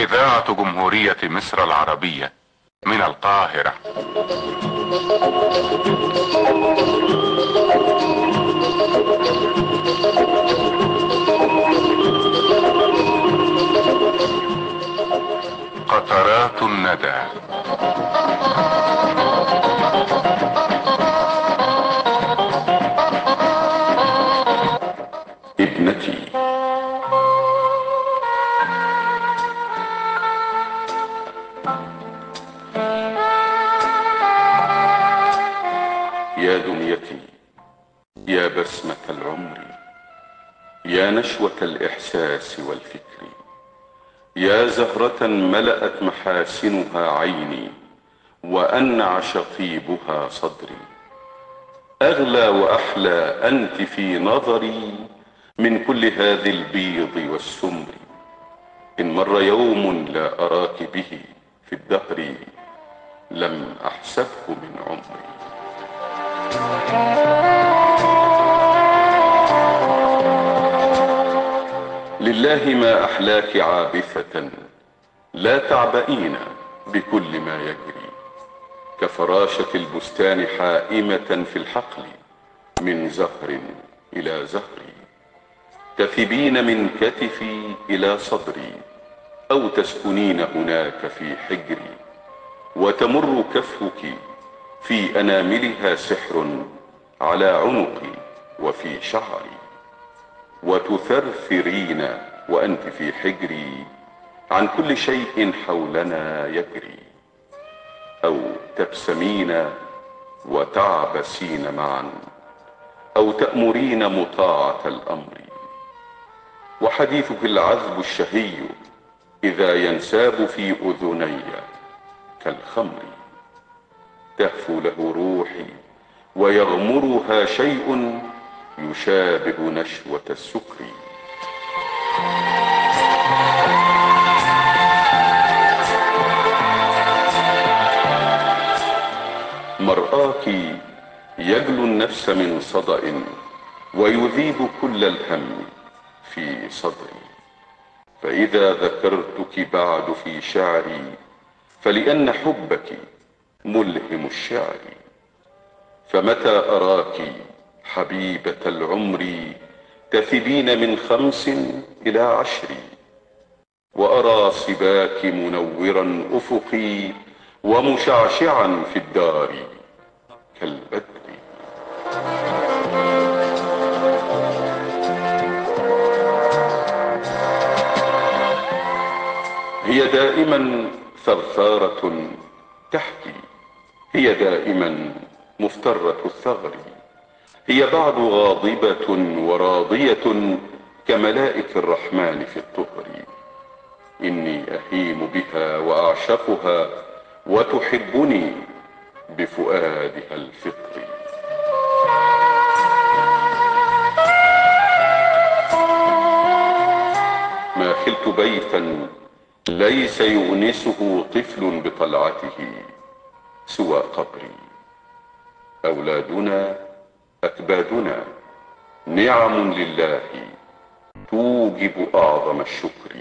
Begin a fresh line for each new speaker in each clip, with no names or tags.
إذاعة جمهورية مصر العربية من القاهرة. قطرات الندى. ابنتي، يا دنيتي، يا بسمة العمر، يا نشوة الإحساس والفكر، يا زهرة ملأت محاسنها عيني وأنعش طيبها صدري، أغلى وأحلى أنت في نظري من كل هذه البيض والسمر. إن مر يوم لا أراك به في الدهر لم أحسبه من عمري. لله ما أحلاك عابثة، لا تعبئين بكل ما يجري، كفراشة البستان حائمة في الحقل من زهر إلى زهر، تثبين من كتفي إلى صدري أو تسكنين هناك في حجري، وتمر كفك في أناملها سحر على عنقي وفي شعري، وتثرثرين وأنت في حجري عن كل شيء حولنا يجري، أو تبسمين وتعبسين معا، أو تأمرين مطاعة الأمر. وحديثك العذب الشهي إذا ينساب في أذني كالخمر، تهفو له روحي ويغمرها شيء يشابه نشوة السكر. مرآك يجلو النفس من صدأ ويذيب كل الهم في صدري، فإذا ذكرتك بعد في شعري فلأن حبك ملهم الشعر. فمتى أراك حبيبة العمر تثبين من 5 إلى 10، وأرى صباك منورا أفقي ومشعشعا في الدار كالبدر. هي دائما ثرثارة تحكي، هي دائما مفترة الثغر، هي بعد غاضبة وراضية كملائك الرحمن في الطهر. إني أهيم بها وأعشقها وتحبني بفؤادها الفطر. ما خلت بيتا ليس يؤنسه طفل بطلعته سوى قبري. أولادنا أكبادنا نعم لله توجب أعظم الشكر.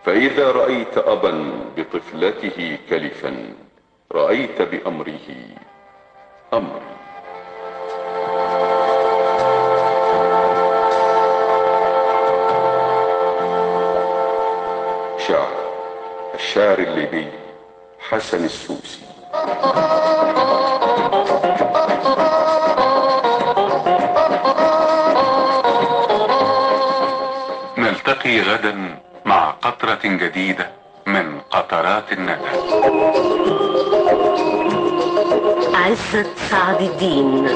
فإذا رأيت أبا بطفلته كلفا رأيت بأمره أمري. شعر الشاعر الليبي حسن السوسي. نلتقي غدا مع قطرة جديدة من قطرات الندى.
عزت سعد الدين.